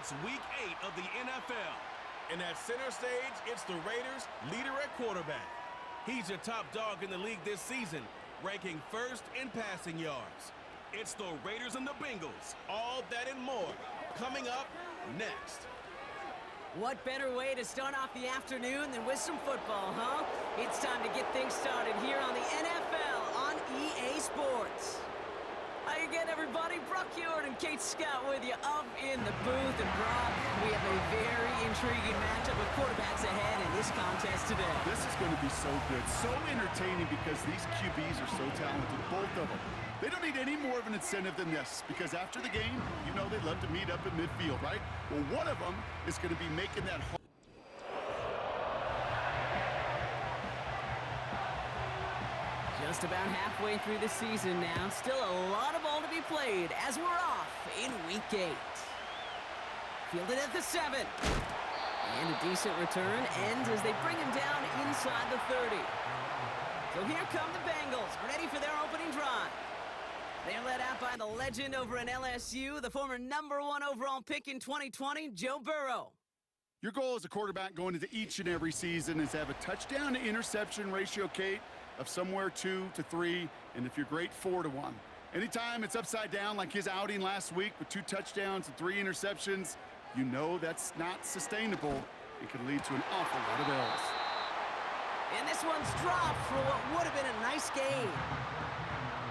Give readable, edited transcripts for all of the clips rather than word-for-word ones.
It's Week 8 of the NFL. And at center stage, it's the Raiders' leader at quarterback. He's your top dog in the league this season, ranking first in passing yards. It's the Raiders and the Bengals. All that and more coming up next. What better way to start off the afternoon than with some football, huh? It's time to get things started here on the NFL on EA Sports. How you getting, everybody? Brock Heward and Kate Scott with you up in the booth. And Brock, we have a very intriguing matchup of quarterbacks ahead in this contest today. This is going to be so good, so entertaining because these QBs are so talented, both of them. They don't need any more of an incentive than this because after the game, you know they'd love to meet up in midfield, right? Well, one of them is going to be making that home. Just about halfway through the season now. Still a lot of ball to be played as we're off in Week 8. Fielded at the 7. And a decent return ends as they bring him down inside the 30. So here come the Bengals, ready for their opening drive. They're led out by the legend over in LSU, the former #1 overall pick in 2020, Joe Burrow. Your goal as a quarterback going into each and every season is to have a touchdown-to-interception ratio, Kate, of somewhere 2 to 3, and if you're great, 4 to 1. Anytime it's upside down like his outing last week with 2 touchdowns and 3 interceptions, you know that's not sustainable. It could lead to an awful lot of errors. And this one's dropped for what would have been a nice game.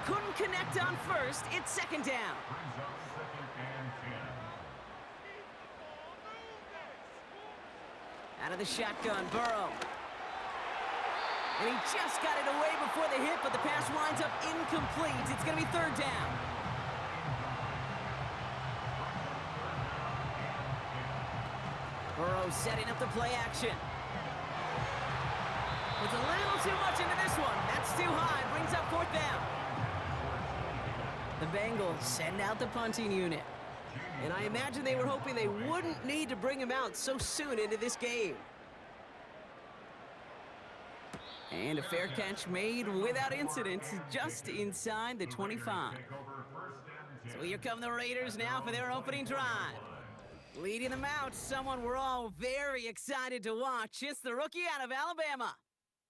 Couldn't connect on first. It's second down. Out of the shotgun, Burrow. And he just got it away before the hit, but the pass winds up incomplete. It's going to be third down. Burrow setting up the play action. It's a little too much into this one. That's too high. Brings up fourth down. The Bengals send out the punting unit. And I imagine they were hoping they wouldn't need to bring him out so soon into this game. And a fair catch made without incident, just inside the 25. So here come the Raiders now for their opening drive. Leading them out, someone we're all very excited to watch. It's the rookie out of Alabama.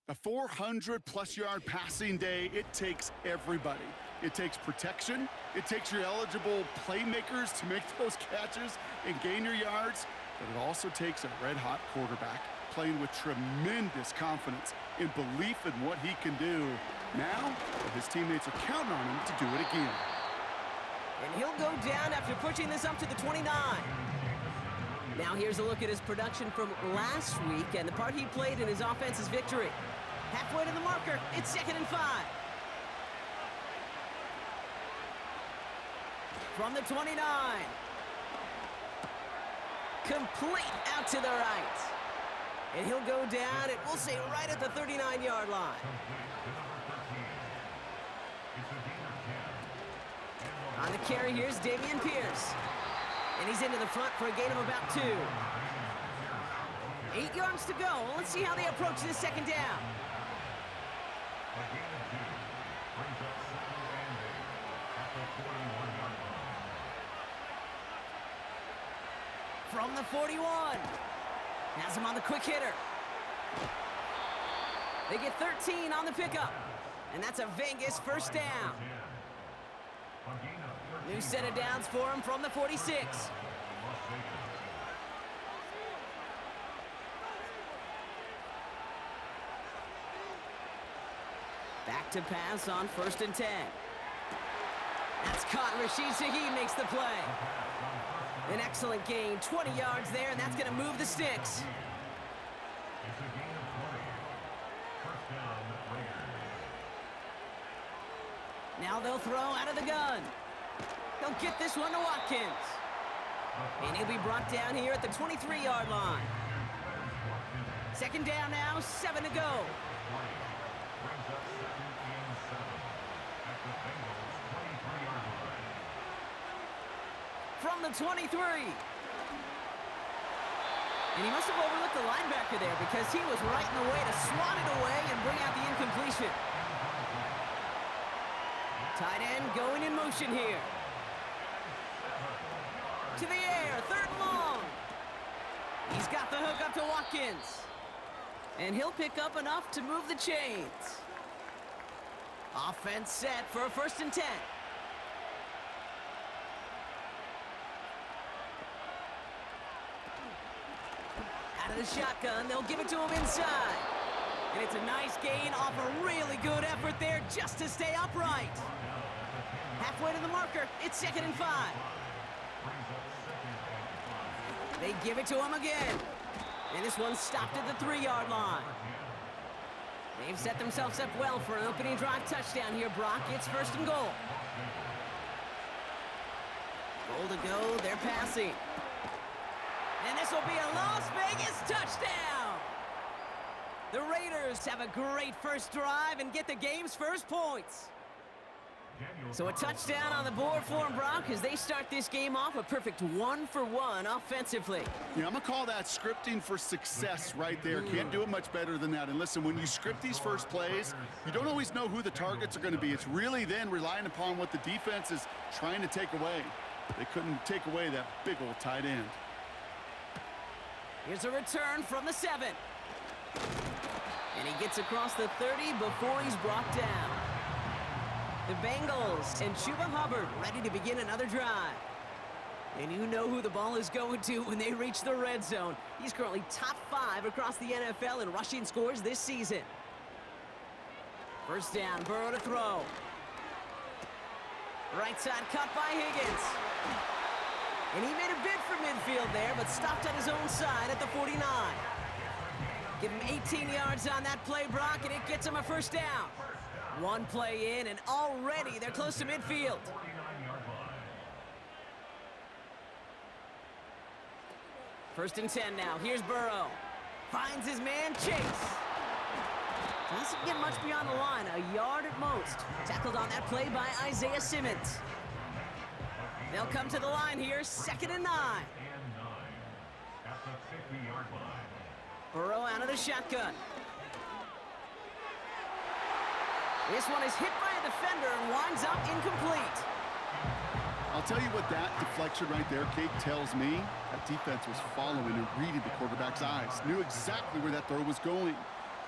A 400-plus yard passing day, it takes everybody. It takes protection. It takes your eligible playmakers to make those catches and gain your yards. But it also takes a red-hot quarterback playing with tremendous confidence and belief in what he can do. Now, his teammates are counting on him to do it again. And he'll go down after pushing this up to the 29. Now here's a look at his production from last week and the part he played in his offense's victory. Halfway to the marker, it's second and 5. From the 29. Complete out to the right. And he'll go down, and we'll say right at the 39-yard line. On the carry, here's Dameon Pierce. And he's into the front for a gain of about 2. 8 yards to go. Let's see how they approach this second down. From the 41. Has him on the quick hitter. They get 13 on the pickup. And that's a Vegas first down. New set of downs for him from the 46. Back to pass on first and 10. That's caught. Rashid Shaheed makes the play. An excellent gain, 20 yards there, and that's going to move the sticks. Now they'll throw out of the gun. They'll get this one to Watkins. And he'll be brought down here at the 23-yard line. Second down now, 7 to go. From the 23. And he must have overlooked the linebacker there because he was right in the way to swat it away and bring out the incompletion. Tight end going in motion here. To the air, third and long. He's got the hook up to Watkins. And he'll pick up enough to move the chains. Offense set for a 1st and 10. Out of the shotgun, they'll give it to him inside. And it's a nice gain off a really good effort there just to stay upright. Halfway to the marker, it's 2nd and 5. They give it to him again. And this one's stopped at the 3-yard line. They've set themselves up well for an opening drive touchdown here, Brock. It's 1st and goal. Goal to go, they're passing. And this will be a Las Vegas touchdown! The Raiders have a great first drive and get the game's first points. So a touchdown on the board for them, Brock, as they start this game off a perfect 1-for-1 offensively. Yeah, I'm going to call that scripting for success right there. Can't do it much better than that. And listen, when you script these first plays, you don't always know who the targets are going to be. It's really then relying upon what the defense is trying to take away. They couldn't take away that big old tight end. Here's a return from the 7. And he gets across the 30 before he's brought down. The Bengals and Chuba Hubbard ready to begin another drive. And you know who the ball is going to when they reach the red zone. He's currently top 5 across the NFL in rushing scores this season. 1st down, Burrow to throw. Right side cut by Higgins. And he made a bid for midfield there, but stopped on his own side at the 49. Give him 18 yards on that play, Brock, and it gets him a 1st down. One play in, and already they're close to midfield. First and 10 now. Here's Burrow. Finds his man, Chase. Doesn't get much beyond the line, a yard at most. Tackled on that play by Isaiah Simmons. They'll come to the line here, 2nd and 9. Burrow out of the shotgun. This one is hit by a defender and winds up incomplete. I'll tell you what that deflection right there, Kate, tells me. That defense was following and reading the quarterback's eyes. Knew exactly where that throw was going.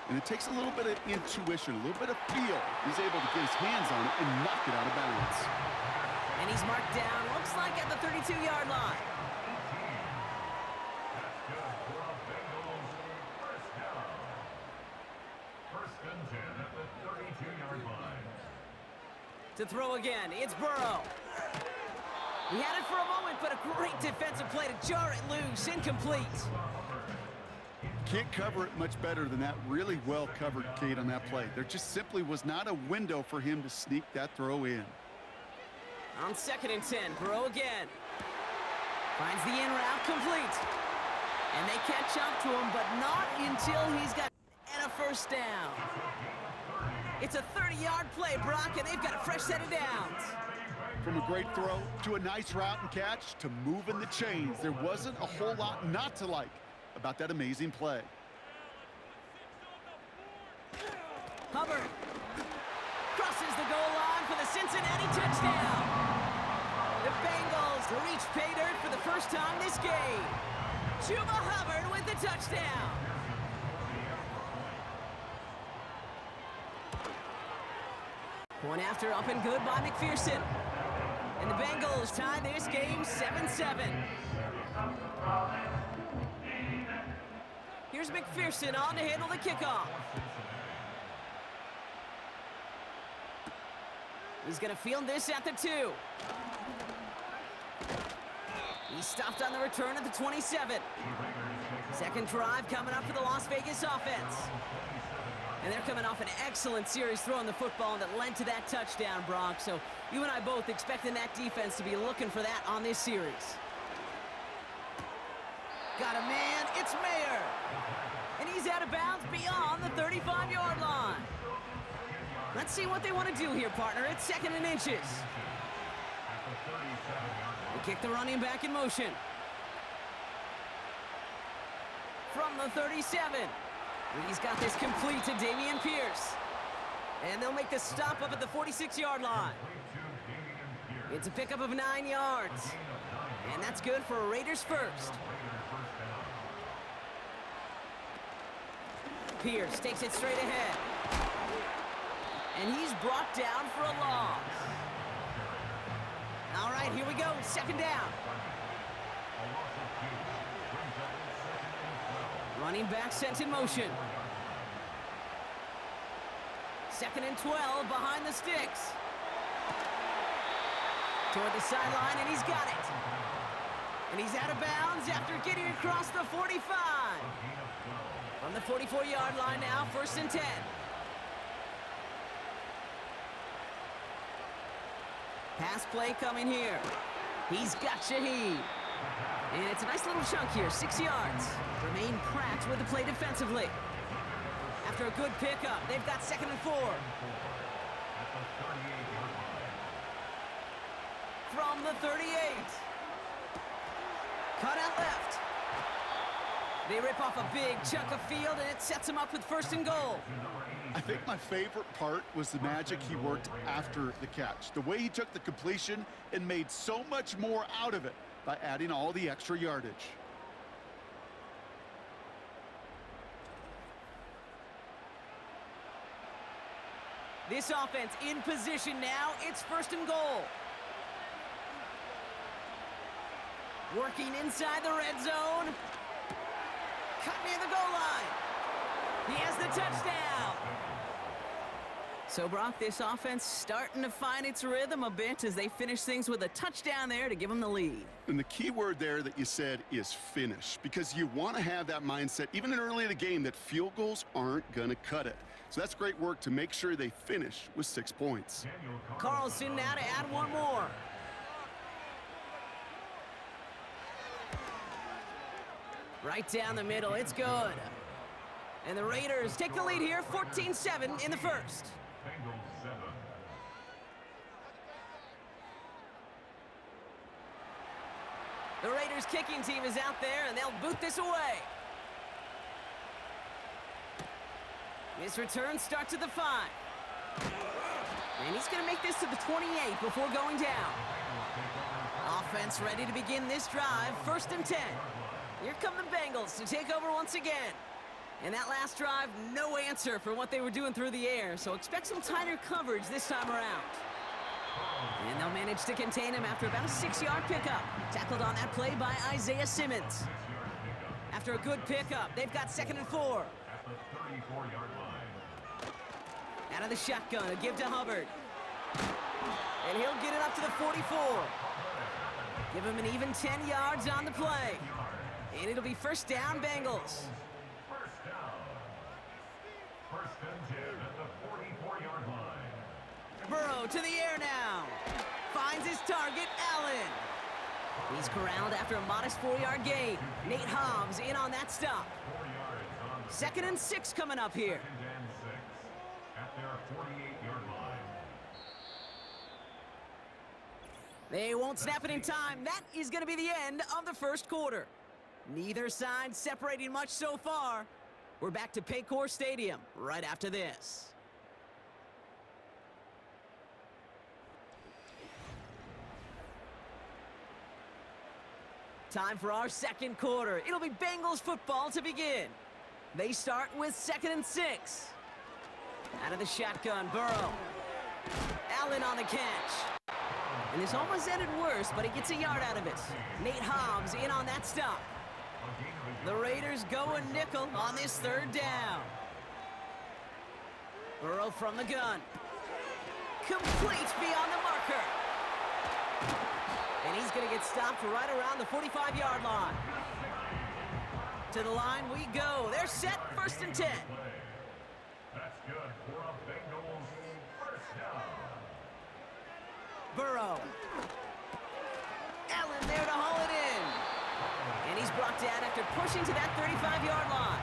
And it takes a little bit of intuition, a little bit of feel. He's able to get his hands on it and knock it out of bounds. And he's marked down, looks like at the 32-yard line. To throw again, it's Burrow. He had it for a moment, but a great defensive play to jar it loose, incomplete. Can't cover it much better than that. Really well covered, Kate, on that play. There just simply was not a window for him to sneak that throw in. On 2nd and 10, Burrow again. Finds the in route complete. And they catch up to him, but not until he's got a 1st down. It's a 30-yard play, Brock, and they've got a fresh set of downs. From a great throw to a nice route and catch to moving the chains, there wasn't a whole lot not to like about that amazing play. Hubbard crosses the goal line for the Cincinnati touchdown. The Bengals reach pay dirt for the first time this game. Chuba Hubbard with the touchdown. Point after up and good by McPherson. And the Bengals tie this game 7-7. Here's McPherson on to handle the kickoff. He's going to field this at the 2. He's stopped on the return at the 27. Second drive coming up for the Las Vegas offense. And they're coming off an excellent series throwing the football that led to that touchdown, Brock. So you and I both expecting that defense to be looking for that on this series. Got a man, it's Mayer. And he's out of bounds beyond the 35-yard line. Let's see what they want to do here, partner. It's 2nd and inches. They kick the running back in motion. From the 37. He's got this complete to Dameon Pierce. And they'll make the stop up at the 46-yard line. It's a pickup of 9 yards. And that's good for a Raiders 1st. Pierce takes it straight ahead. And he's brought down for a loss. All right, here we go. Second down. Running back sent in motion. 2nd and 12 behind the sticks. Toward the sideline, and he's got it. And he's out of bounds after getting across the 45. From the 44-yard line now, 1st and 10. Pass play coming here. He's got Shaheed. And it's a nice little chunk here, 6 yards. Remain Pratt with the play defensively. After a good pickup, they've got 2nd and 4. From the 38. Cut out left. They rip off a big chunk of field, and it sets them up with 1st and goal. I think my favorite part was the magic he worked after the catch. The way he took the completion and made so much more out of it by adding all the extra yardage. This offense in position now. It's 1st and goal. Working inside the red zone. Cut near the goal line. He has the touchdown. So, Brock, this offense starting to find its rhythm a bit as they finish things with a touchdown there to give them the lead. And the key word there that you said is finish, because you want to have that mindset, even in early in the game, that field goals aren't going to cut it. So that's great work to make sure they finish with 6 points. Carlson now to add one more. Right down the middle, it's good. And the Raiders take the lead here, 14-7 in the 1st. The Raiders kicking team is out there, and they'll boot this away. This return starts at the 5. And he's going to make this to the 28 before going down. Offense ready to begin this drive, 1st and 10. Here come the Bengals to take over once again. And that last drive, no answer for what they were doing through the air, so expect some tighter coverage this time around. And they'll manage to contain him after about a 6-yard pickup. Tackled on that play by Isaiah Simmons. After a good pickup, they've got 2nd and 4. Out of the shotgun, a give to Hubbard. And he'll get it up to the 44. Give him an even 10 yards on the play. And it'll be 1st down, Bengals. Burrow to the air now. Finds his target, Allen. He's corralled after a modest 4-yard gain. Nate Hobbs in on that stop. 2nd and 6 coming up here. They won't snap it in time. That is going to be the end of the 1st quarter. Neither side separating much so far. We're back to Paycor Stadium right after this. Time for our 2nd quarter. It'll be Bengals football to begin. They start with 2nd and 6. Out of the shotgun, Burrow. Allen on the catch. And this almost ended worse, but he gets a yard out of it. Nate Hobbs in on that stop. The Raiders go a nickel on this 3rd down. Burrow from the gun. Complete beyond the marker. And he's going to get stopped right around the 45-yard line. To the line we go. They're set, 1st and 10. That's good for a Bengals 1st down. Burrow. Allen there to haul it in. And he's brought down after pushing to that 35-yard line.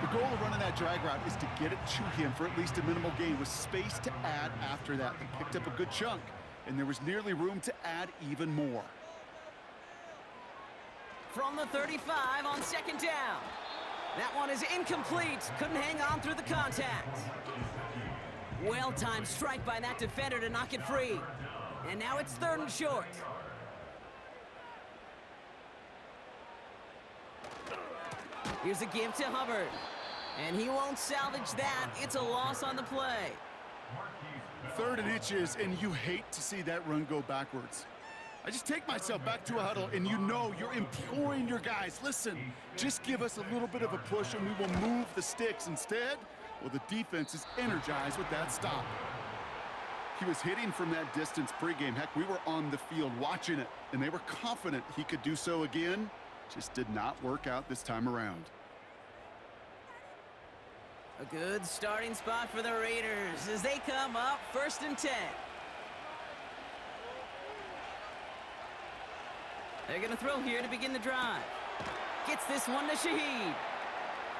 The goal of running that drag route is to get it to him for at least a minimal gain with space to add after that. They picked up a good chunk, and there was nearly room to add even more. From the 35 on 2nd down. That one is incomplete. Couldn't hang on through the contact. Well-timed strike by that defender to knock it free. And now it's 3rd and short. Here's a give to Hubbard. And he won't salvage that. It's a loss on the play. 3rd and inches, and you hate to see that run go backwards. I just take myself back to a huddle, and you know you're imploring your guys, listen, just give us a little bit of a push and we will move the sticks. Instead, well, the defense is energized with that stop. He was hitting from that distance pregame. Heck, we were on the field watching it, and they were confident he could do so again. Just did not work out this time around. A good starting spot for the Raiders as they come up 1st and 10. They're going to throw here to begin the drive. Gets this one to Shaheed.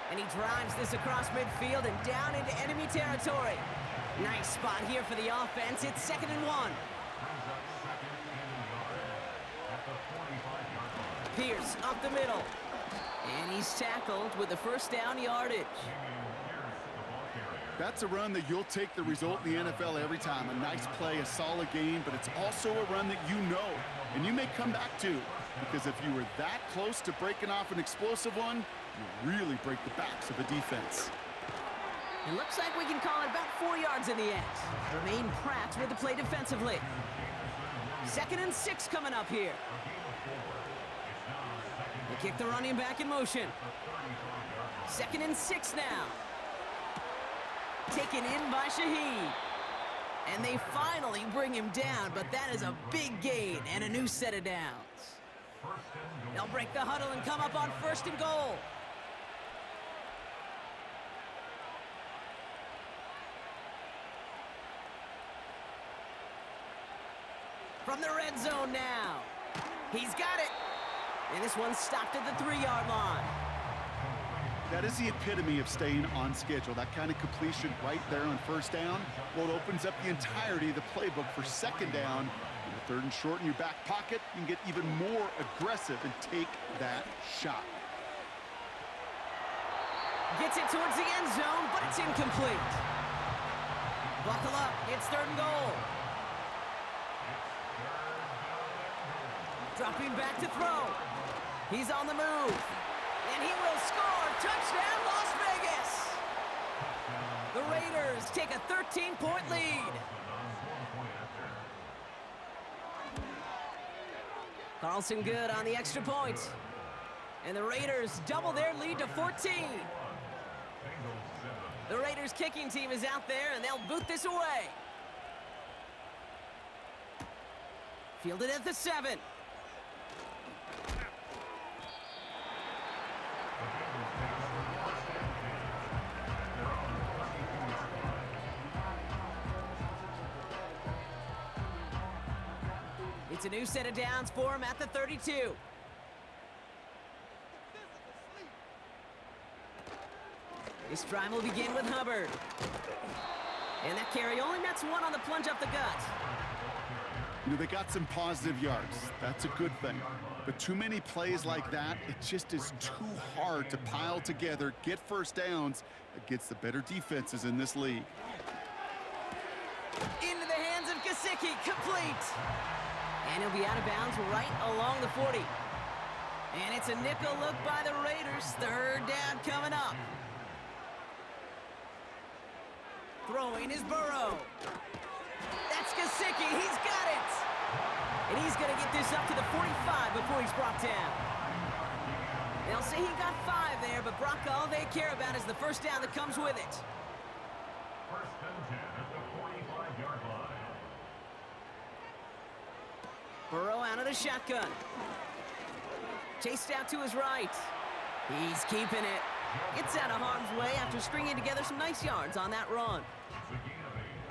And he drives this across midfield and down into enemy territory. Nice spot here for the offense. It's 2nd and 1. Pierce up the middle. And he's tackled with the 1st down yardage. That's a run that you'll take the result in the NFL every time. A nice play, a solid game, but it's also a run that you know and you may come back to, because if you were that close to breaking off an explosive one, you really break the backs of a defense. It looks like we can call it about 4 yards in the end. Remain Pratt with the play defensively. 2nd and 6 coming up here. They kick the running back in motion. 2nd and 6 now. Taken in by Shaheed. And they finally bring him down, but that is a big gain and a new set of downs. They'll break the huddle and come up on 1st and goal. From the red zone now. He's got it. And this one's stopped at the 3-yard line. That is the epitome of staying on schedule. That kind of completion right there on 1st down. Well, it opens up the entirety of the playbook for 2nd down. In the 3rd and short in your back pocket, you can get even more aggressive and take that shot. Gets it towards the end zone, but it's incomplete. Buckle up, it's 3rd and goal. Dropping back to throw. He's on the move. And he will score. Touchdown, Las Vegas. The Raiders take a 13-point lead. Carlson good on the extra point. And the Raiders double their lead to 14. The Raiders kicking team is out there, and they'll boot this away. Fielded at the 7. It's a new set of downs for him at the 32. This drive will begin with Hubbard. And that carry only nets 1 on the plunge up the gut. You know, they got some positive yards. That's a good thing. But too many plays like that, it just is too hard to pile together, get 1st downs against the better defenses in this league. Into the hands of Gesicki, complete. And he'll be out of bounds right along the 40. And it's a nickel look by the Raiders. 3rd down coming up. Throwing is Burrow. That's Gesicki. He's got it. And he's going to get this up to the 45 before he's brought down. They'll say he got 5 there, but Brock, all they care about is the 1st down that comes with it. 1st and 10 at the 45-yard line. Burrow out of the shotgun. Chased out to his right. He's keeping it. Gets out of harm's way after stringing together some nice yards on that run.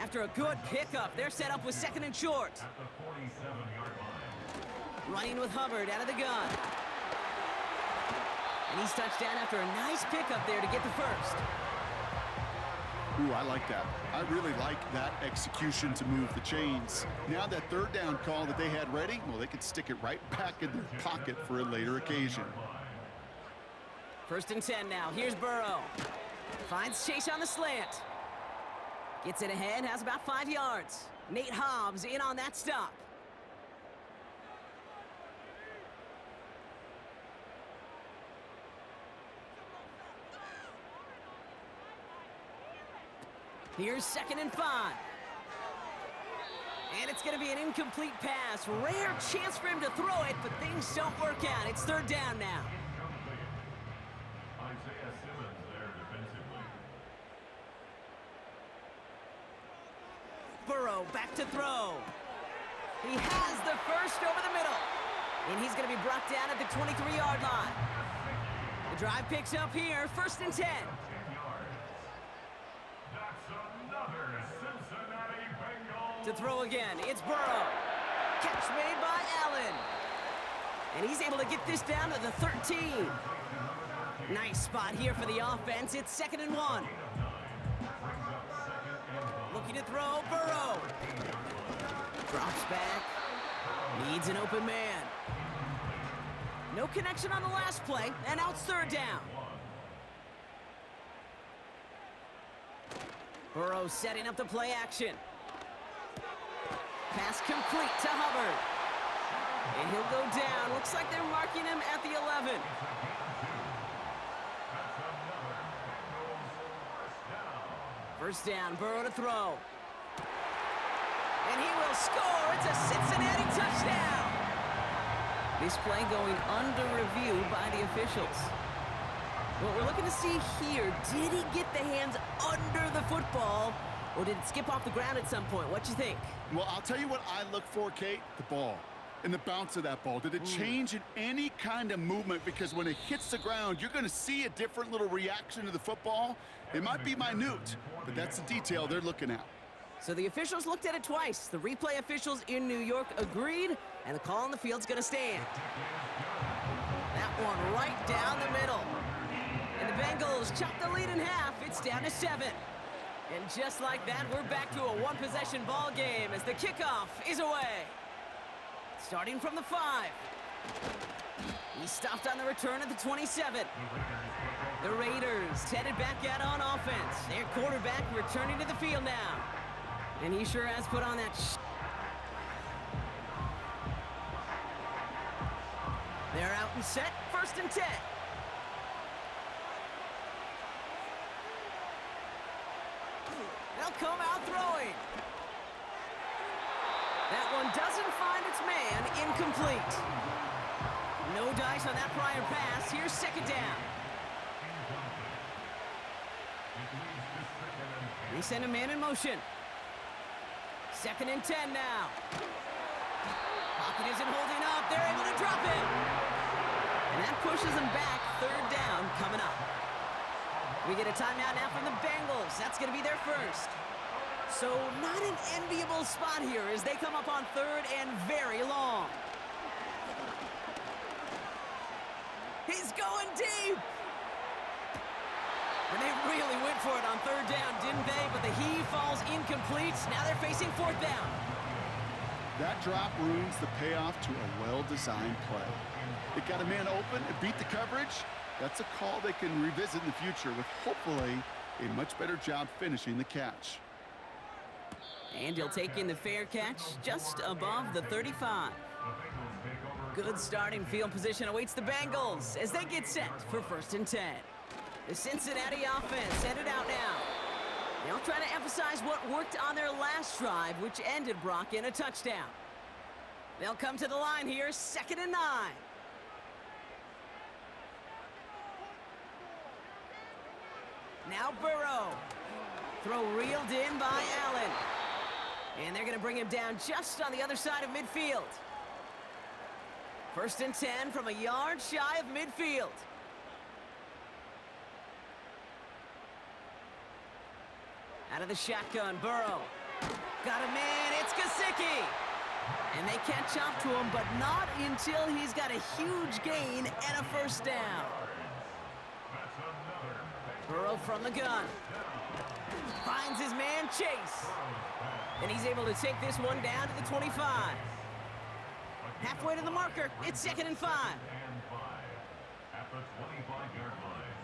After a good pickup, they're set up with 2nd and short. At the 47-yard line. Running with Hubbard out of the gun. And he's touched down after a nice pickup there to get the 1st. Ooh, I like that. I really like that execution to move the chains. Now that 3rd down call that they had ready, well, they could stick it right back in their pocket for a later occasion. 1st and 10 now. Here's Burrow. Finds Chase on the slant. Gets it ahead, has about 5 yards. Nate Hobbs in on that stop. Here's 2nd and 5. And it's going to be an incomplete pass. Rare chance for him to throw it, but things don't work out. It's 3rd down now. Isaiah Simmons there defensively. Burrow back to throw. He has the first over the middle. And he's going to be brought down at the 23-yard line. The drive picks up here, 1st and 10. 10 yards. That's another Cincinnati Bengals. To throw again, it's Burrow. Catch made by Allen. And he's able to get this down to the 13. Nice spot here for the offense. It's 2nd and 1. Looking to throw, Burrow. Drops back. Needs an open man. No connection on the last play, and now it's 3rd down. Burrow setting up the play action. Pass complete to Hubbard. And he'll go down. Looks like they're marking him at the 11. First down, Burrow to throw. And he will score. It's a Cincinnati touchdown. This play going under review by the officials. What we're looking to see here, did he get the hands under the football, or did it skip off the ground at some point? What you think? Well, I'll tell you what I look for, Kate, the ball and the bounce of that ball. Did it change in any kind of movement? Because when it hits the ground, you're going to see a different little reaction to the football. It might be minute, but that's the detail they're looking at. So the officials looked at it twice. The replay officials in New York agreed, and the call on the field's going to stand. That one right down the middle. And the Bengals chop the lead in half. It's down to 7. And just like that, we're back to a one-possession ball game as the kickoff is away. Starting from the 5. He stopped on the return at the 27. The Raiders headed back out on offense. Their quarterback returning to the field now. And he sure has put on that They're out and set, 1st and 10. They'll come out throwing. That one doesn't find its man, incomplete. No dice on that prior pass. Here's 2nd down. They send a man in motion. 2nd and 10 now. Pocket isn't holding up. They're able to drop him. And that pushes them back. 3rd down coming up. We get a timeout now from the Bengals. That's going to be their first. So not an enviable spot here as they come up on 3rd and very long. He's going deep. And they really went for it on 3rd down, didn't they? But the heave falls incomplete. Now they're facing 4th down. That drop ruins the payoff to a well-designed play. It got a man open, it beat the coverage. That's a call they can revisit in the future with hopefully a much better job finishing the catch. And he'll take in the fair catch just above the 35. Good starting field position awaits the Bengals as they get set for 1st and 10. The Cincinnati offense headed out now. They'll try to emphasize what worked on their last drive, which ended, Brock, in a touchdown. They'll come to the line here, 2nd and 9. Now Burrow. Throw reeled in by Allen. And they're going to bring him down just on the other side of midfield. 1st and 10 from a yard shy of midfield. Out of the shotgun, Burrow. Got a man, it's Gesicki. And they catch up to him, but not until he's got a huge gain and a 1st down. Burrow from the gun. Finds his man, Chase. And he's able to take this one down to the 25. Halfway to the marker, it's 2nd and 5. At the 25-yard line.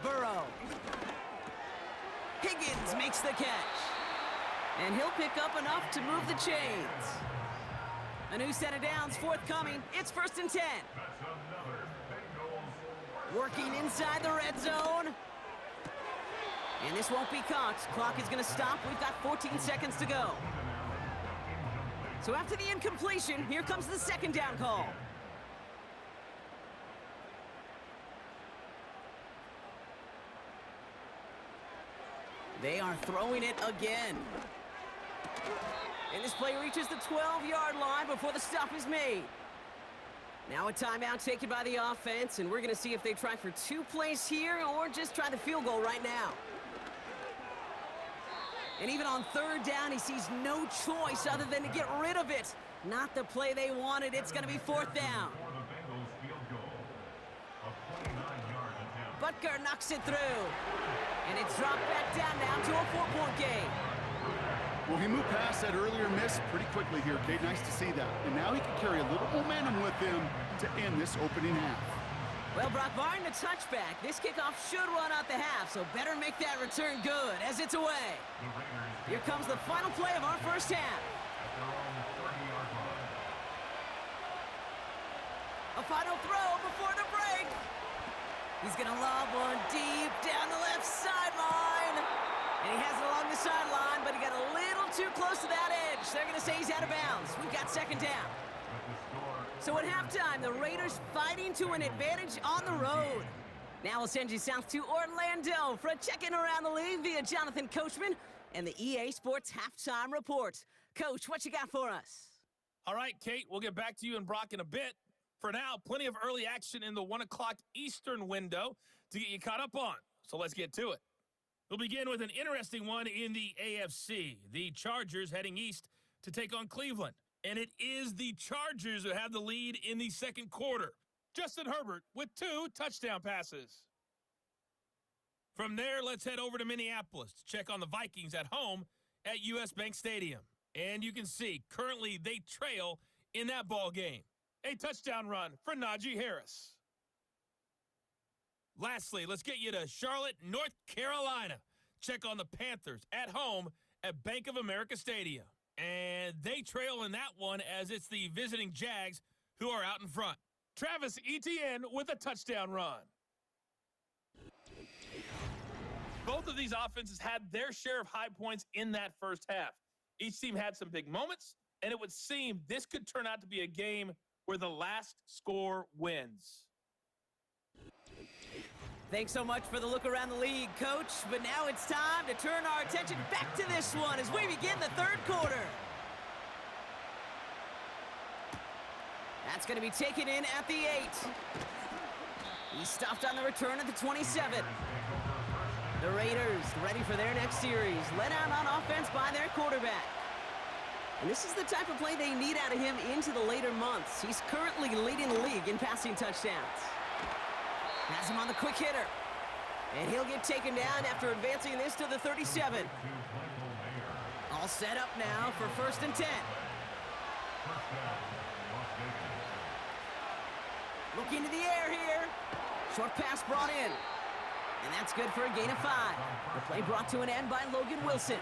Burrow. Higgins makes the catch. And he'll pick up enough to move the chains. A new set of downs forthcoming. It's 1st and 10. That's another Bengals. Working inside the red zone. And this won't be caught. Clock is going to stop. We've got 14 seconds to go. So after the incompletion, here comes the second down call. They are throwing it again. And this play reaches the 12-yard line before the stop is made. Now a timeout taken by the offense, and we're going to see if they try for 2 plays here or just try the field goal right now. And even on third down, he sees no choice other than to get rid of it. Not the play they wanted. It's going to be fourth down. Butker knocks it through. And it's dropped back down now to a 4-point game. Well, he moved past that earlier miss pretty quickly here, Kate. Nice to see that. And now he can carry a little momentum with him to end this opening half. Well, Brock, barring the touchback, this kickoff should run out the half, so better make that return good as it's away. Here comes the final play of our first half. A final throw before the break. He's going to lob one deep down the left sideline. And he has it along the sideline, but he got a little too close to that edge. They're going to say he's out of bounds. We've got second down. So at halftime, the Raiders fighting to an advantage on the road. Now we'll send you south to Orlando for a check-in around the league via Jonathan Coachman and the EA Sports Halftime Report. Coach, what you got for us? All right, Kate, we'll get back to you and Brock in a bit. For now, plenty of early action in the 1 o'clock Eastern window to get you caught up on. So let's get to it. We'll begin with an interesting one in the AFC. The Chargers heading east to take on Cleveland. And it is the Chargers who have the lead in the second quarter. Justin Herbert with 2 touchdown passes. From there, let's head over to Minneapolis to check on the Vikings at home at US Bank Stadium. And you can see, currently they trail in that ball game. A touchdown run for Najee Harris. Lastly, let's get you to Charlotte, North Carolina. Check on the Panthers at home at Bank of America Stadium. And they trail in that one as it's the visiting Jags who are out in front. Travis Etienne with a touchdown run. Both of these offenses had their share of high points in that first half. Each team had some big moments, and it would seem this could turn out to be a game where the last score wins. Thanks so much for the look around the league, Coach. But now it's time to turn our attention back to this one as we begin the third quarter. That's going to be taken in at the 8. He stopped on the return at the 27. The Raiders ready for their next series, led out on offense by their quarterback. And this is the type of play they need out of him into the later months. He's currently leading the league in passing touchdowns. Has him on the quick hitter. And he'll get taken down after advancing this to the 37. All set up now for 1st and 10. Looking to the air here. Short pass brought in. And that's good for a gain of 5. The play brought to an end by Logan Wilson.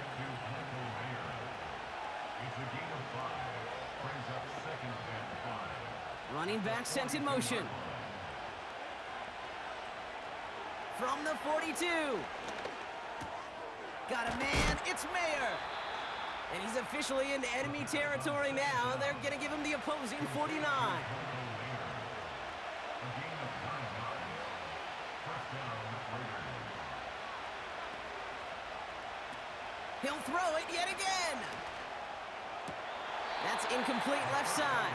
Running back sent in motion. From the 42. Got a man, it's Mayer. And he's officially into enemy territory now. They're going to give him the opposing 49. He'll throw it yet again. That's incomplete left side.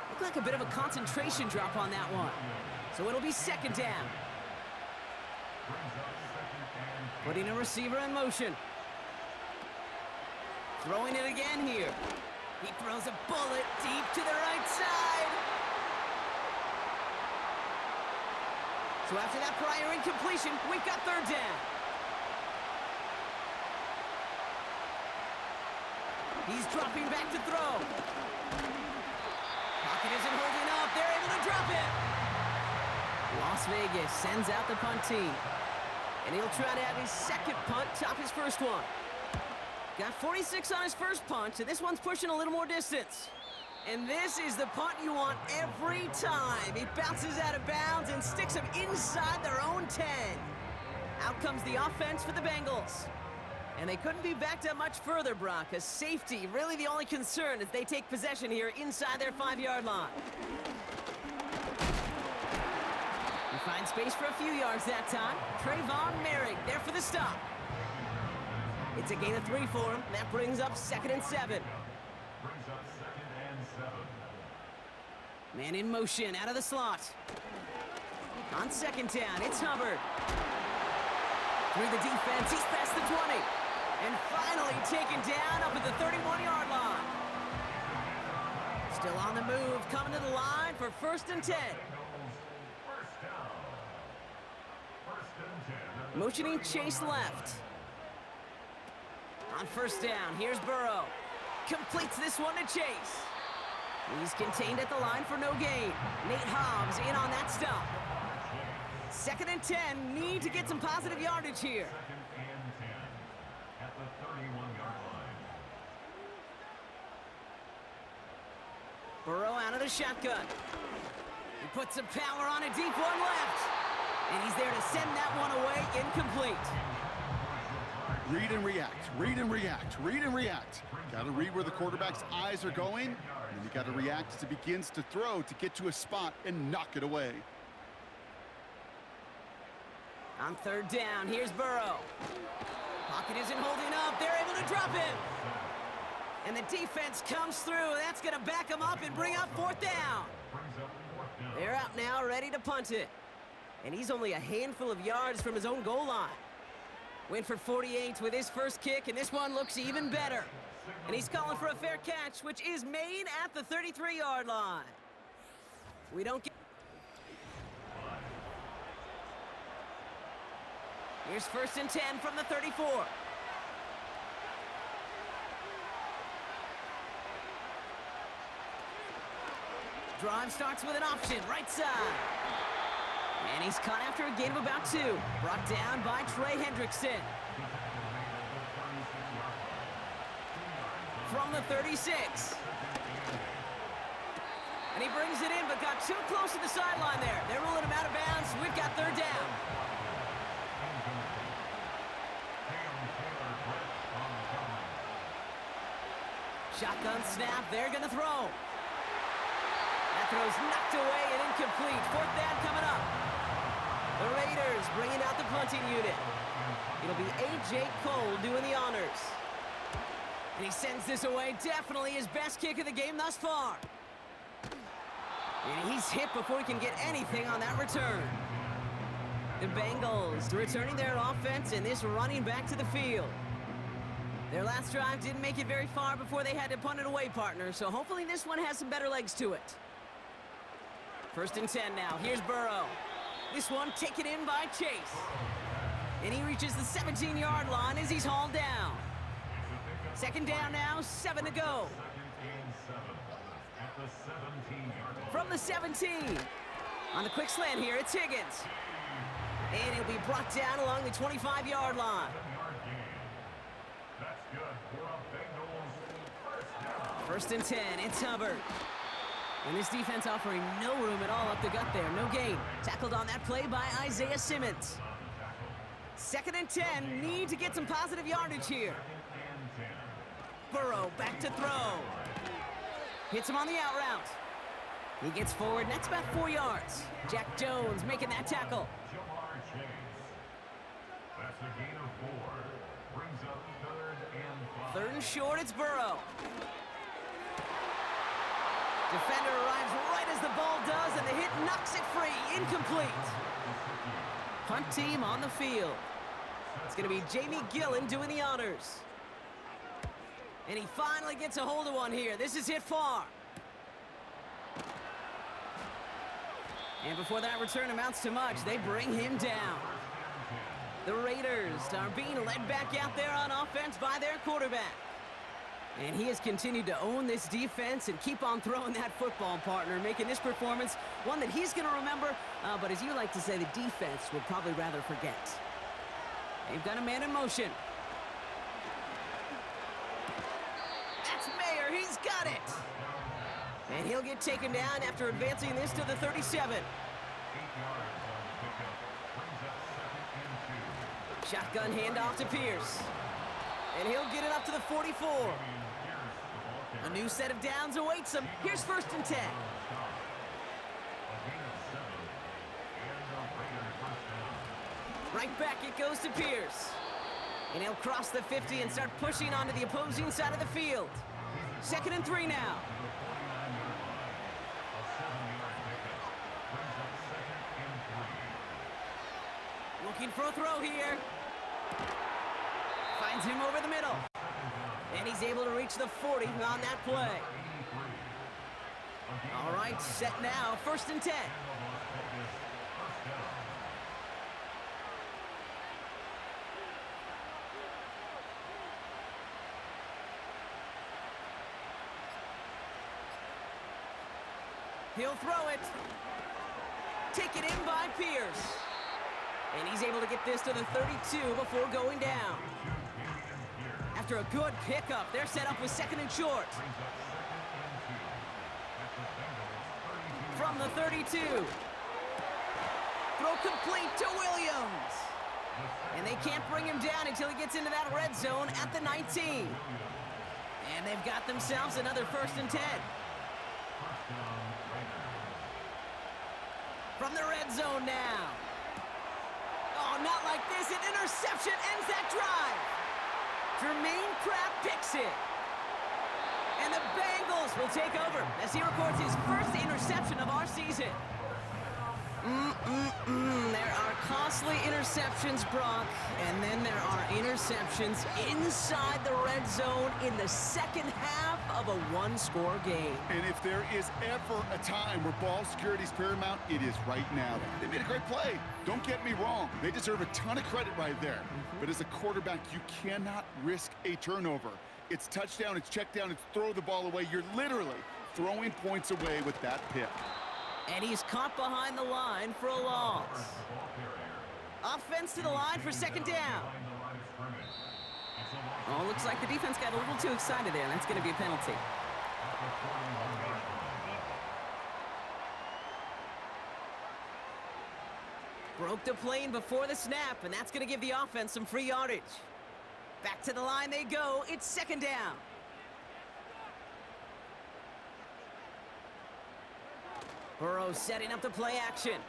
Looked like a bit of a concentration drop on that one. So it'll be second down. Putting a receiver in motion. Throwing it again here. He throws a bullet deep to the right side. So after that prior incompletion, we've got third down. He's dropping back to throw. Pocket isn't holding up. They're able to drop it. Las Vegas sends out the punt team. And he'll try to have his second punt top his first one. Got 46 on his first punt, and this one's pushing a little more distance. And this is the punt you want every time. It bounces out of bounds and sticks them inside their own 10. Out comes the offense for the Bengals. And they couldn't be backed up much further, Brock, as safety really the only concern as they take possession here inside their 5-yard line. He finds space for a few yards that time. Trayvon Merrick there for the stop. It's a gain of 3 for him. That brings up 2nd and 7. Brings up 2nd and 7. Man in motion out of the slot. On 2nd down, it's Hubbard. Through the defense, he's past the 20. And finally taken down up at the 31-yard line. Still on the move, coming to the line for 1st and 10. First down. 1st and 10. Motioning Chase left. On 1st down, here's Burrow. Completes this one to Chase. He's contained at the line for no gain. Nate Hobbs in on that stop. 2nd and 10, need to get some positive yardage here. 2nd and 10 at the 31-yard line. Burrow out of the shotgun. He puts some power on a deep one left. And he's there to send that one away incomplete. Read and react, read and react, read and react. Got to read where the quarterback's eyes are going, and then you got to react as it begins to throw to get to a spot and knock it away. On 3rd down, here's Burrow. Pocket isn't holding up. They're able to drop him. And the defense comes through. That's going to back him up and bring up 4th down. They're out now, ready to punt it. And he's only a handful of yards from his own goal line. Went for 48 with his first kick, and this one looks even better. And he's calling for a fair catch, which is made at the 33-yard line. We don't get... Here's 1st and 10 from the 34. Drive starts with an option, right side. And he's caught after a gain of about 2. Brought down by Trey Hendrickson. From the 36. And he brings it in, but got too close to the sideline there. They're ruling him out of bounds. We've got 3rd down. Shotgun snap, they're going to throw. That throw's knocked away and incomplete. 4th down coming up. The Raiders bringing out the punting unit. It'll be A.J. Cole doing the honors. And he sends this away, definitely his best kick of the game thus far. And he's hit before he can get anything on that return. The Bengals returning their offense and this running back to the field. Their last drive didn't make it very far before they had to punt it away, partner, so hopefully this one has some better legs to it. 1st and 10 now. Here's Burrow. This one taken in by Chase. And he reaches the 17-yard line as he's hauled down. 2nd down now, 7 to go. 2nd and 7 at the 17-yard line. From the 17. On the quick slant here, it's Higgins. And it'll be brought down along the 25-yard line. 7-yard gain. That's good for a Bengals 1st down. 1st and 10, it's Hubbard. And this defense offering no room at all up the gut there. No gain. Tackled on that play by Isaiah Simmons. 2nd and 10, need to get some positive yardage here. Burrow back to throw. Hits him on the out route. He gets forward, and that's about 4 yards. Jack Jones making that tackle. Jamar Chase. That's a gain of 4. Brings up 3rd and 5. 3rd and short, it's Burrow. Defender arrives right as the ball does, and the hit knocks it free. Incomplete. Punt team on the field. It's going to be Jamie Gillen doing the honors. And he finally gets a hold of one here. This is hit far. And before that return amounts to much, they bring him down. The Raiders are being led back out there on offense by their quarterback. And he has continued to own this defense and keep on throwing that football, partner, making this performance one that he's going to remember, but as you like to say, the defense would probably rather forget. They've got a man in motion. That's Mayer. He's got it. And he'll get taken down after advancing this to the 37. 8 yards on the pickup. Brings up 2nd and 2. Shotgun handoff to Pierce. And he'll get it up to the 44. Here's the ball A carrier. new set of downs awaits him. Here's 1st and 10. A gain of 7. And the Raiders first down. Right back it goes to Pierce. And he'll cross the 50 and start pushing onto the opposing side of the field. 2nd and 3 now. To the 49-yard line. A 7-yard pickup. Brings up 2nd and 3. Looking for a throw here. Finds him over the middle. And he's able to reach the 40 on that play. 83. All right, set now. 1st and 10. First down. He'll throw it. Taken in by Pierce. And he's able to get this to the 32 before going down. After a good pickup, they're set up with 2nd and short. Brings up 2nd and 2. At the Bengals 32. From the 32. Throw complete to Williams. And they can't bring him down until he gets into that red zone at the 19. And they've got themselves another 1st and 10. First down, Raiders. From the red zone now. Oh, not like this. An interception ends that drive. Jermaine Pratt picks it. And the Bengals will take over as he records his first interception of our season. There are costly interceptions, Brock, and then there are interceptions inside the red zone in the second half of a one-score game. And if there is ever a time where ball security is paramount, it is right now. They made a great play. Don't get me wrong. They deserve a ton of credit right there. But as a quarterback, you cannot risk a turnover. It's touchdown, it's check down, it's throw the ball away. You're literally throwing points away with that pick. And he's caught behind the line for a loss. Offense to the line for 2nd down. Oh, looks like the defense got a little too excited there, and that's going to be a penalty. Broke the plane before the snap, and that's going to give the offense some free yardage. Back to the line they go. It's 2nd down. Burrow setting up the play action.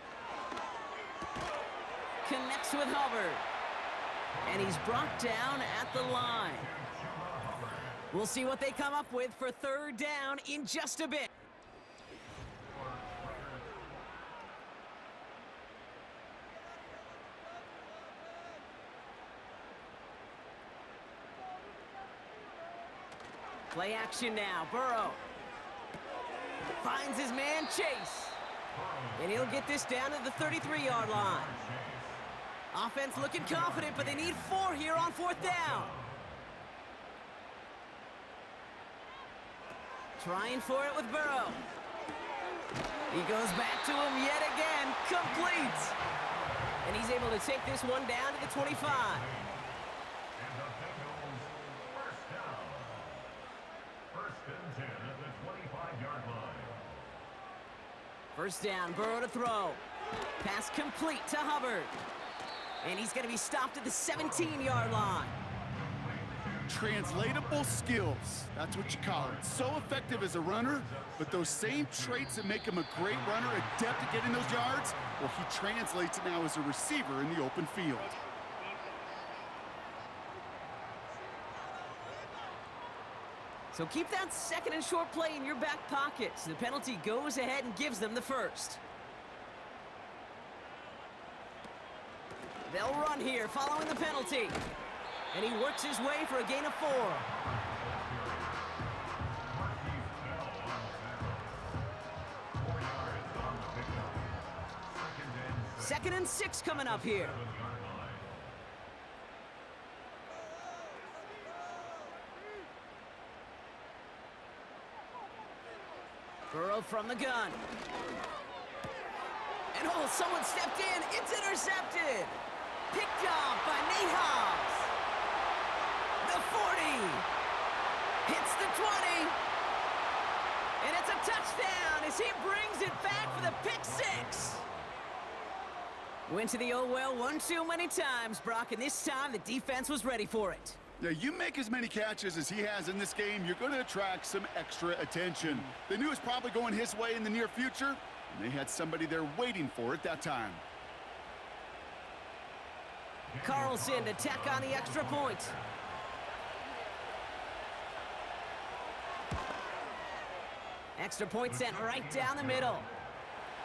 Connects with Hubbard. And he's brought down at the line. We'll see what they come up with for 3rd down in just a bit. Play action now. Burrow finds his man Chase. And he'll get this down to the 33-yard line. Offense looking confident, but they need 4 here on 4th down. Trying for it with Burrow. He goes back to him yet again. Complete. And he's able to take this one down to the 25. And the Bengals first down. 1st and 10 at the 25-yard line. 1st down, Burrow to throw. Pass complete to Hubbard. And he's going to be stopped at the 17-yard line. Translatable skills. That's what you call it. So effective as a runner, but those same traits that make him a great runner, adept at getting those yards, well, he translates it now as a receiver in the open field. So keep that 2nd and short play in your back pocket. So the penalty goes ahead and gives them the 1st. They'll run here following the penalty. And he works his way for a gain of 4. 2nd and 6 coming up here. Burrow from the gun. And oh, someone stepped in. It's intercepted. Picked off by Nate Hobbs. The 40. Hits the 20. And it's a touchdown. as he brings it back for the pick six. Went to the oh well one too many times, Brock, and this time the defense was ready for it. Yeah, you make as many catches as he has in this game, you're going to attract some extra attention. They knew it was probably going his way in the near future, and they had somebody there waiting for it that time. Carlson to tack on the extra point. Extra point sent right down the middle.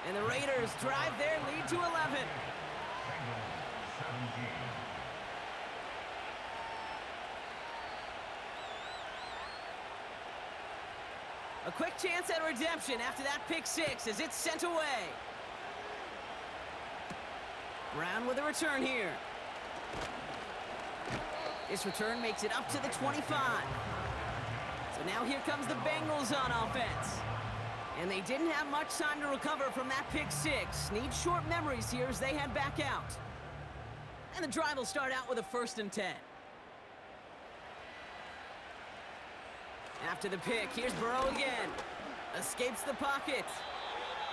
And the Raiders drive their lead to 11. A quick chance at redemption after that pick six as it's sent away. Brown with a return here. This return makes it up to the 25. So now here comes the Bengals on offense. And they didn't have much time to recover from that pick six. Need short memories here as they head back out. And the drive will start out with a 1st and 10. After the pick, here's Burrow again. Escapes the pocket.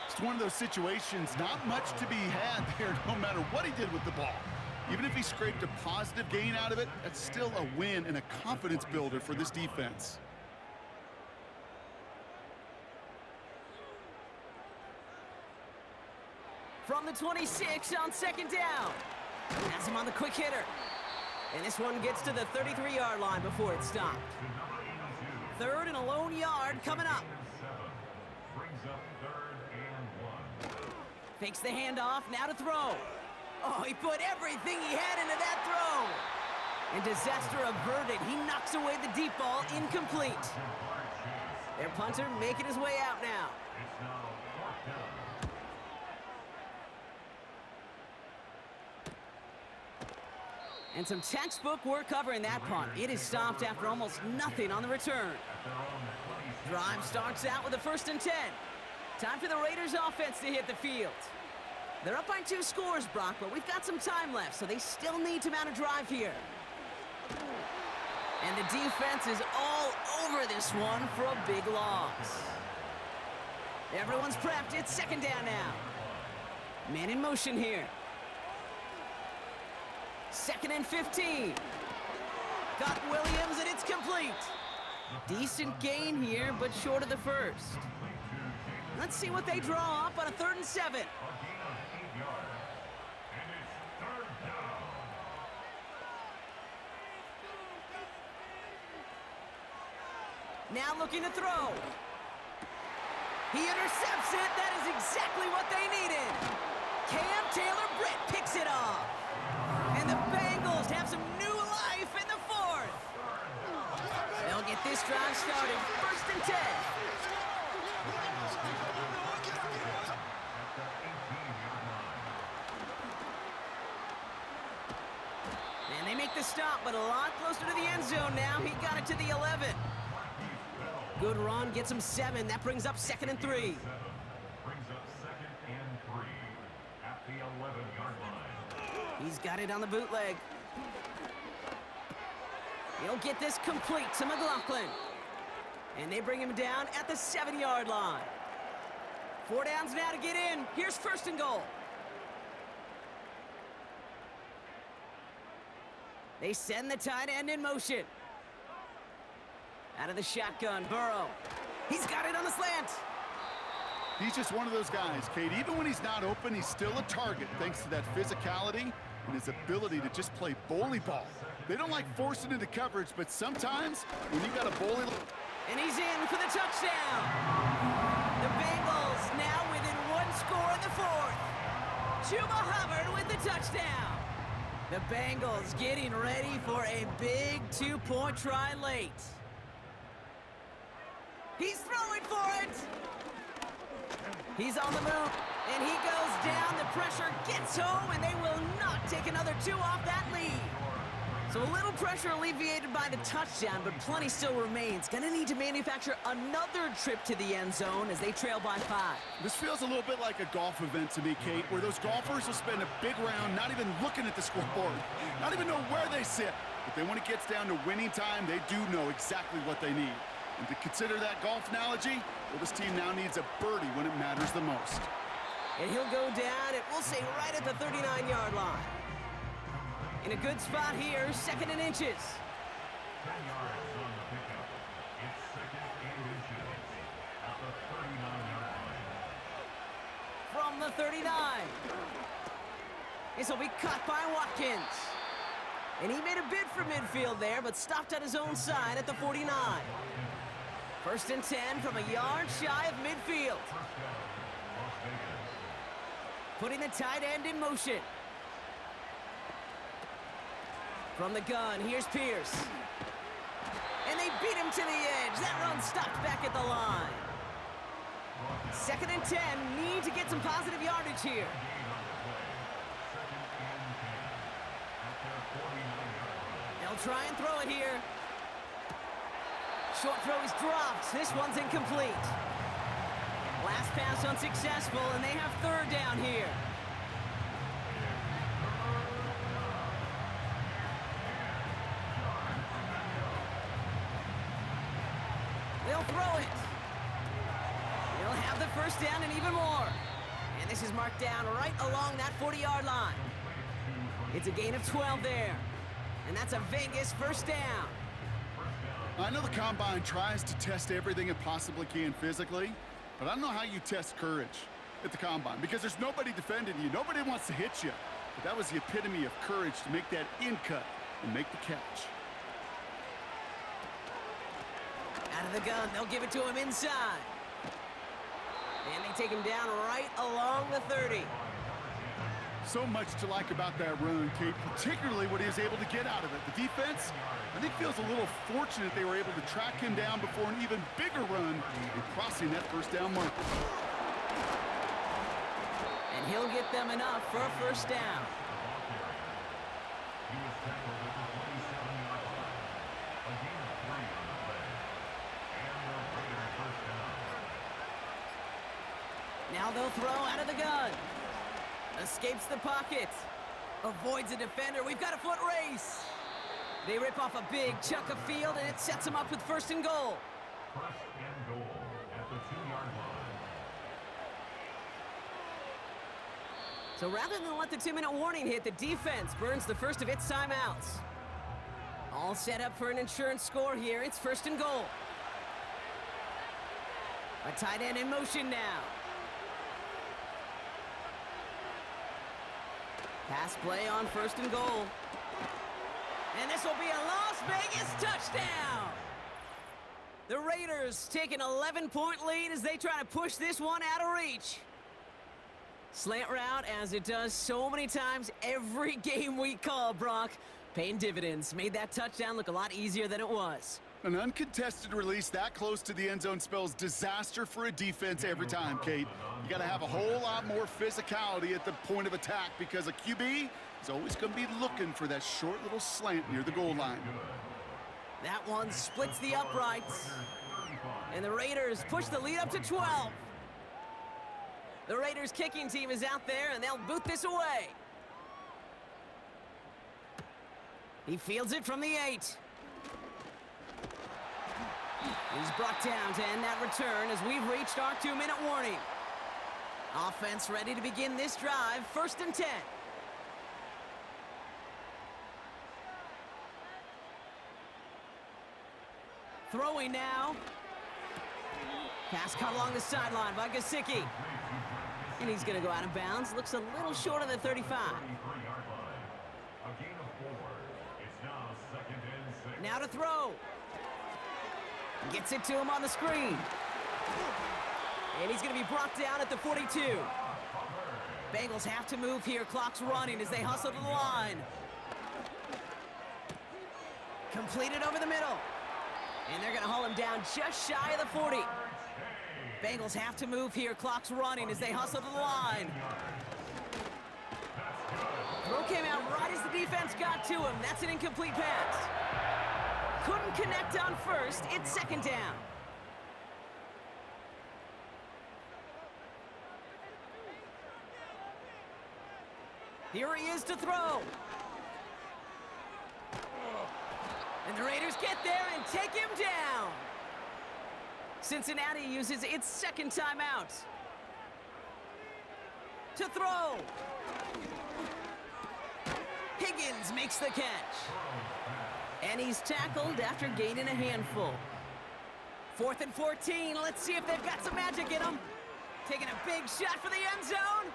It's one of those situations, not much to be had there no matter what he did with the ball. Even if he scraped a positive gain out of it, that's still a win and a confidence builder for this defense. From the 26 on 2nd down. Has him on the quick hitter. And this one gets to the 33-yard line before it's stopped. 3rd and a lone yard coming up. Fakes the handoff, now to throw. Oh, he put everything he had into that throw. And disaster averted. He knocks away the deep ball, incomplete. Their punter making his way out now. And some textbook work covering that punt. It is stopped after almost nothing on the return. Drive starts out with a 1st and 10. Time for the Raiders offense to hit the field. They're up by 2 scores, Brock, but we've got some time left, so they still need to mount a drive here. And the defense is all over this one for a big loss. Everyone's prepped. It's 2nd down now. Man in motion here. 2nd and 15. Got Williams, and it's complete. Decent gain here, but short of the 1st. Let's see what they draw up on a 3rd and 7. Now looking to throw. He intercepts it. That is exactly what they needed. Cam Taylor-Britt picks it off. And the Bengals have some new life in the 4th. They'll get this drive started. 1st and 10. And they make the stop, but a lot closer to the end zone now. He got it to the 11. Good run, gets him 7. That brings up 2nd and 3. Brings up 2nd and 3 at the 11-yard line. He's got it on the bootleg. He'll get this complete to McLaughlin. And they bring him down at the 7-yard line. 4 downs now to get in. Here's 1st and goal. They send the tight end in motion. Out of the shotgun, Burrow. He's got it on the slant. He's just one of those guys, Kate. Even when he's not open, he's still a target thanks to that physicality and his ability to just play bully ball. They don't like forcing into coverage, but sometimes when you got a bully... And he's in for the touchdown. The Bengals now within 1 score in the 4th. Chuba Hubbard with the touchdown. The Bengals getting ready for a big 2-point try late. He's throwing for it. He's on the move, and he goes down. The pressure gets home, and they will not take another 2 off that lead. So a little pressure alleviated by the touchdown, but plenty still remains. Gonna need to manufacture another trip to the end zone as they trail by 5. This feels a little bit like a golf event to me, Kate, where those golfers will spend a big round not even looking at the scoreboard, not even know where they sit. But then when it gets down to winning time, they do know exactly what they need. And to consider that golf analogy, well, this team now needs a birdie when it matters the most. And he'll go down, and we'll say right at the 39-yard line. In a good spot here, 2nd and inches. 10 yards on the pickup. It's 2nd and inches at the 39-yard line. From the 39. This will be caught by Watkins. And he made a bid for midfield there, but stopped at his own side at the 49. 1st and 10 from a yard shy of midfield. Putting the tight end in motion. From the gun, here's Pierce. And they beat him to the edge. That run stopped back at the line. 2nd and 10, need to get some positive yardage here. They'll try and throw it here. Short throw is dropped. This one's incomplete. Last pass unsuccessful, and they have 3rd down here. They'll throw it. They'll have the 1st down and even more. And this is marked down right along that 40-yard line. It's a gain of 12 there. And that's a Vegas 1st down. I know the Combine tries to test everything it possibly can physically, but I don't know how you test courage at the Combine because there's nobody defending you. Nobody wants to hit you. But that was the epitome of courage to make that in cut and make the catch. Out of the gun, they'll give it to him inside. And they take him down right along the 30. So much to like about that run, Kate, particularly what he was able to get out of it. The defense, I think, feels a little fortunate they were able to track him down before an even bigger run and crossing that 1st down marker. And he'll get them enough for a 1st down. He was tackled at the 27-yard line. A gain of 3 on the play. And the Raiders 1st down. Now they'll throw out of the gun. Escapes the pocket. Avoids a defender. We've got a foot race. They rip off a big chunk of field, and it sets them up with 1st and goal. 1st and goal at the 2-yard line. So rather than let the 2-minute warning hit, the defense burns the 1st of its timeouts. All set up for an insurance score here. It's 1st and goal. A tight end in motion now. Pass play on 1st and goal. And this will be a Las Vegas touchdown. The Raiders take an 11-point lead as they try to push this one out of reach. Slant route, as it does so many times every game we call, Brock. Paying dividends. Made that touchdown look a lot easier than it was. An uncontested release that close to the end zone spells disaster for a defense every time, Kate. You got to have a whole lot more physicality at the point of attack because a QB is always going to be looking for that short little slant near the goal line. That one splits the uprights. And the Raiders push the lead up to 12. The Raiders kicking team is out there, and they'll boot this away. He fields it from the 8. He's brought down to end that return as we've reached our 2-minute warning. Offense ready to begin this drive, 1st and 10. Throwing now. Pass caught along the sideline by Gesicki. And he's going to go out of bounds. Looks a little short of the 35. A gain of 4. It's now 2nd and 6. Now to throw. Gets it to him on the screen. And he's going to be brought down at the 42. Bengals have to move here. Clock's running as they hustle to the line. Completed over the middle. And they're going to haul him down just shy of the 40. Bengals have to move here. Clock's running as they hustle to the line. Throw came out right as the defense got to him. That's an incomplete pass. Couldn't connect on 1st. It's 2nd down. Here he is to throw. And the Raiders get there and take him down. Cincinnati uses its second timeout. To throw. Higgins makes the catch. And he's tackled after gaining a handful. 4th and 14. Let's see if they've got some magic in them. Taking a big shot for the end zone.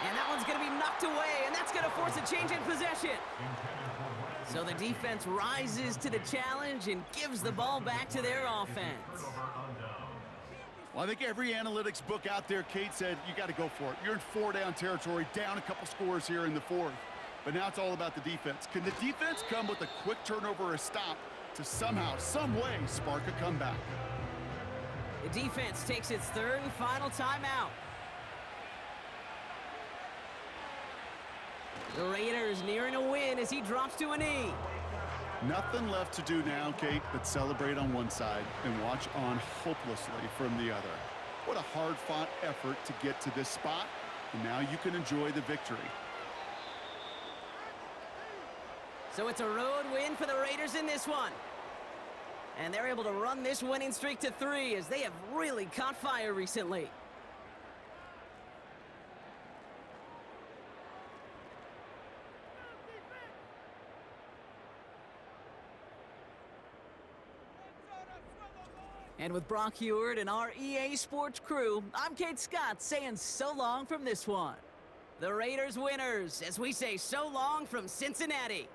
And that one's going to be knocked away, and that's going to force a change in possession. So the defense rises to the challenge and gives the ball back to their offense. Well, I think every analytics book out there, Kate, said you got to go for it. You're in 4-down territory, down a couple scores here in the 4th. But now it's all about the defense. Can the defense come with a quick turnover or a stop to somehow, some way, spark a comeback? The defense takes its 3rd and final timeout. The Raiders nearing a win as he drops to a knee. Nothing left to do now, Kate, but celebrate on one side and watch on hopelessly from the other. What a hard-fought effort to get to this spot, and now you can enjoy the victory. So it's a road win for the Raiders in this one. And they're able to run this winning streak to 3 as they have really caught fire recently. And with Brock Heward and our EA Sports crew, I'm Kate Scott saying so long from this one. The Raiders winners as we say so long from Cincinnati.